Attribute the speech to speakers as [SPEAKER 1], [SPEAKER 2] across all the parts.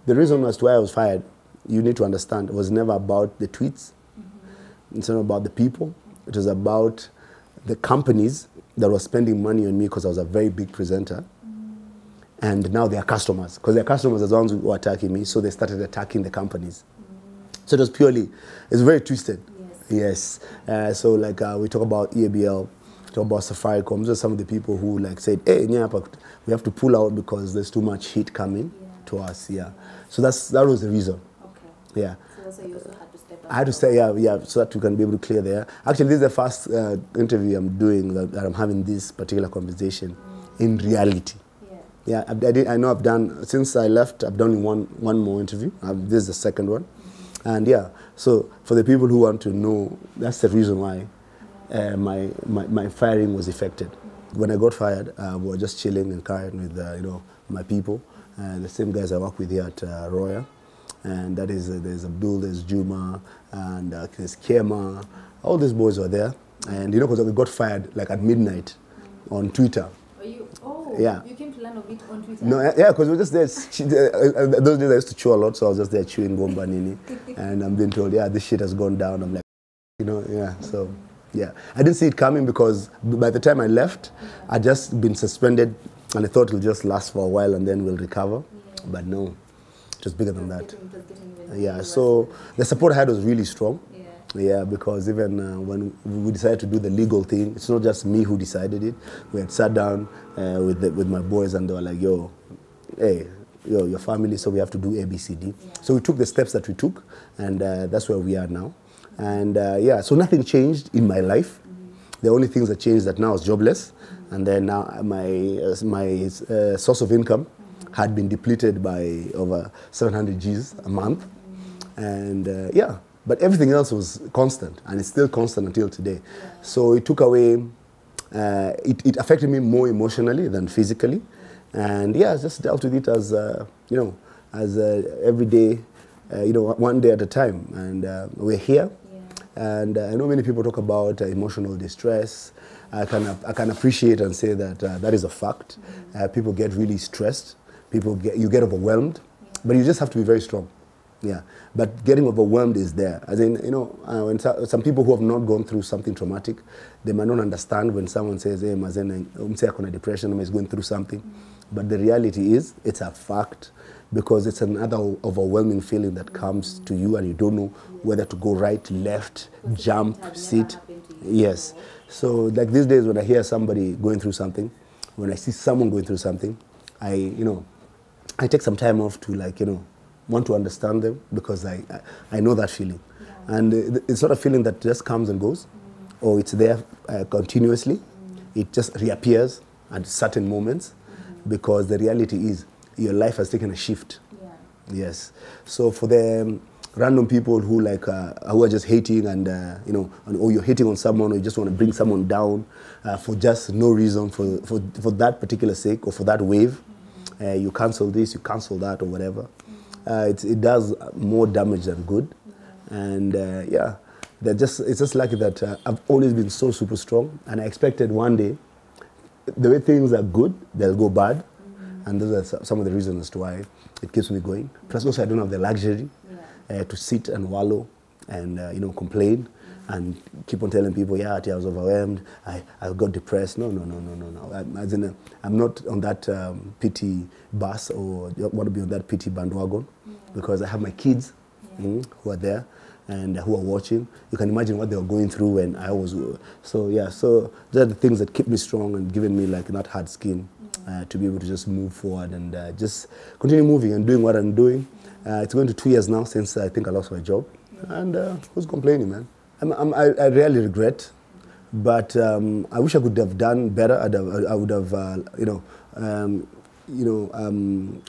[SPEAKER 1] the reason as to why I was fired, you need to understand, it was never about the tweets. It's not about the people. It was about the companies that were spending money on me because I was a very big presenter. And now they are customers, because their customers are the ones who were attacking me, so they started attacking the companies. So it was purely, it's very twisted. Yes. So like we talk about EABL, talk about Safaricom. Those are some of the people who like said, hey, we have to pull out because there's too much heat coming to us. Yeah. So that was the reason. Okay. Yeah.
[SPEAKER 2] So also you also had to step up.
[SPEAKER 1] I had to say, yeah, so that we can be able to clear there. Actually, this is the first interview I'm doing that I'm having this particular conversation in reality. Yeah, I know I've done, since I left, I've done one more interview. This is the second one. And yeah, so for the people who want to know, that's the reason why my firing was effected. When I got fired, we were just chilling and carrying with my people, the same guys I work with here at Royal. And that is, there's Abdul, there's Juma, and there's Kema. All these boys were there. And because we got fired like at midnight on Twitter. Yeah.
[SPEAKER 2] You came to learn of it on Twitter?
[SPEAKER 1] No, yeah, because we were just there. Those days I used to chew a lot, so I was just there chewing gomba nini. And I'm being told, yeah, this shit has gone down. I'm like, yeah, so, yeah. I didn't see it coming because by the time I left, I'd just been suspended and I thought it'll just last for a while and then we'll recover. But no, it was bigger than that. Yeah, so the support I had was really strong. Yeah, because even when we decided to do the legal thing, it's not just me who decided it. We had sat down with my boys and they were like, your family, so we have to do A, B, C, D. So we took the steps that we took, and that's where we are now. And yeah, so nothing changed in my life. The only things that changed that now I was jobless, and then now my source of income had been depleted by over 700 Gs a month. And yeah. But everything else was constant, and it's still constant until today. So it took away, it affected me more emotionally than physically. And yeah, I just dealt with it as, as every day, one day at a time. And we're here. And I know many people talk about emotional distress. I can appreciate and say that that is a fact. People get really stressed. You get overwhelmed, but you just have to be very strong. Yeah, but getting overwhelmed is there. As in, when some people who have not gone through something traumatic, they might not understand when someone says, hey, I'm depression, I'm going through something. But the reality is, it's a fact, because it's another overwhelming feeling that comes to you and you don't know whether to go right, left, jump, sit. Yes. So like these days when I hear somebody going through something, when I see someone going through something, I take some time off to want to understand them, because I know that feeling. And it's not a feeling that just comes and goes, or it's there continuously. It just reappears at certain moments, because the reality is your life has taken a shift. Yes. So for the random people who are just hating and or you're hating on someone, or you just want to bring someone down for just no reason, for that particular sake or for that wave, you cancel this, you cancel that, or whatever. It does more damage than good. And yeah, it's just lucky that I've always been so super strong, and I expected one day, the way things are good, they'll go bad. And those are some of the reasons as to why it keeps me going. Plus also I don't have the luxury to sit and wallow and complain and keep on telling people, yeah, I was overwhelmed, I got depressed. No. I'm not on that pity bus, or want to be on that pity bandwagon, because I have my kids who are there and who are watching. You can imagine what they were going through when I was. So yeah, so those are the things that keep me strong and giving me not hard skin to be able to just move forward and just continue moving and doing what I'm doing. It's going to 2 years now since I think I lost my job, and who's complaining, man? I really regret, but I wish I could have done better. I would have, I'd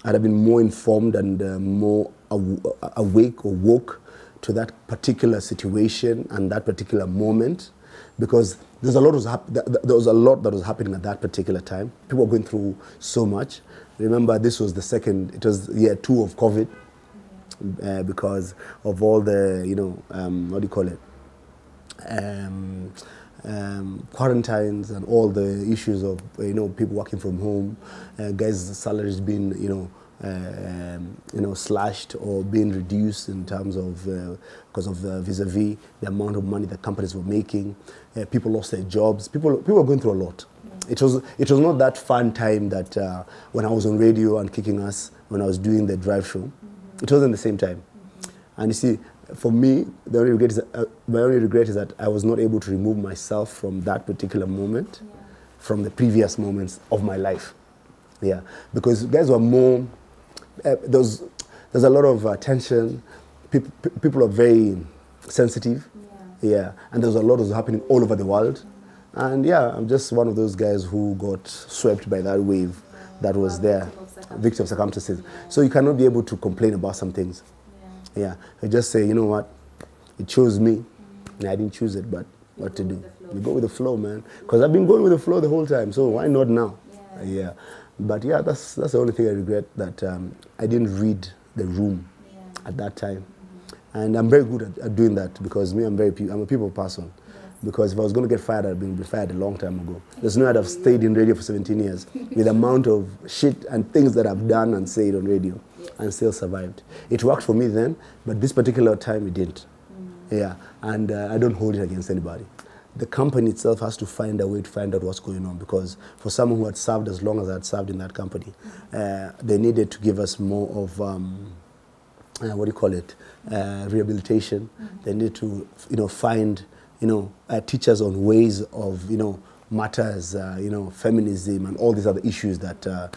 [SPEAKER 1] have been more informed and more awake or woke to that particular situation and that particular moment, because there was a lot that was happening at that particular time. People were going through so much. Remember, this was it was year 2 of COVID, because of all the, what do you call it? Quarantines and all the issues of people working from home, guys' salaries being slashed or being reduced in terms of because of vis-a-vis the amount of money that companies were making. People lost their jobs. People were going through a lot. It was not that fun time that when I was on radio and kicking us, when I was doing the drive show. It wasn't the same time. And you see, for me, my only regret is that I was not able to remove myself from that particular moment, from the previous moments of my life. Yeah, because guys were more, there's a lot of tension. People are very sensitive. Yeah, and there's a lot that's happening all over the world. And yeah, I'm just one of those guys who got swept by that wave that was there, victim of circumstances. So you cannot be able to complain about some things. Yeah, you just say, you know what, it chose me, and I didn't choose it, but what to do? You go with the flow, man. Because I've been going with the flow the whole time, so why not now? Yeah. But yeah, that's the only thing I regret, that I didn't read the room at that time. And I'm very good at doing that, because me, I'm a people person. Because if I was going to get fired, I'd been fired a long time ago. There's no way I'd have stayed in radio for 17 years with the amount of shit and things that I've done and said on radio and still survived. It worked for me then, but this particular time it didn't. Yeah, and I don't hold it against anybody. The company itself has to find a way to find out what's going on, because for someone who had served as long as I had served in that company, they needed to give us more of, what do you call it, rehabilitation. They need to, find, teachers on ways of, matters, feminism and all these other issues that,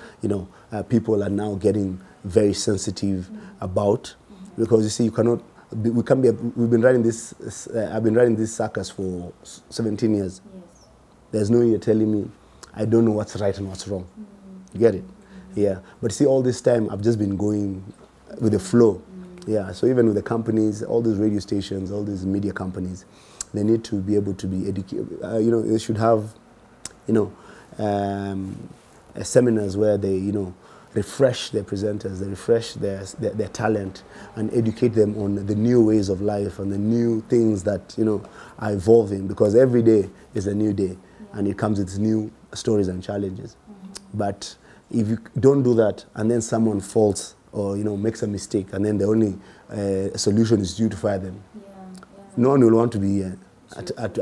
[SPEAKER 1] people are now getting very sensitive about. Because you see, you cannot, we've been running this, I've been running this circus for 17 years. There's no way you're telling me I don't know what's right and what's wrong. You get it? Yeah. But see, all this time I've just been going with the flow. Yeah. So even with the companies, all these radio stations, all these media companies, they need to be able to be educated. They should have, seminars where they, refresh their presenters, they refresh their talent and educate them on the new ways of life and the new things that, are evolving, because every day is a new day and it comes with new stories and challenges. But if you don't do that and then someone falls or, makes a mistake and then the only solution is you to fire them, no one will want to be a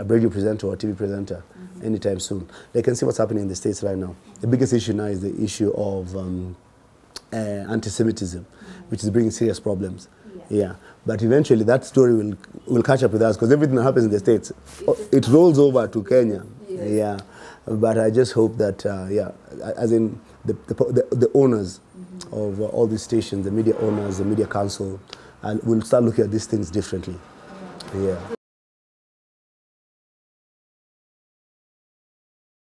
[SPEAKER 1] radio presenter or a TV presenter anytime soon. They can see what's happening in the States right now. The biggest issue now is the issue of anti-Semitism, which is bringing serious problems. Yeah, but eventually that story will catch up with us, because everything that happens in the States, it rolls over to Kenya. Yeah, but I just hope that, as in the owners of all these stations, the media owners, the media council, will start looking at these things differently. Yeah.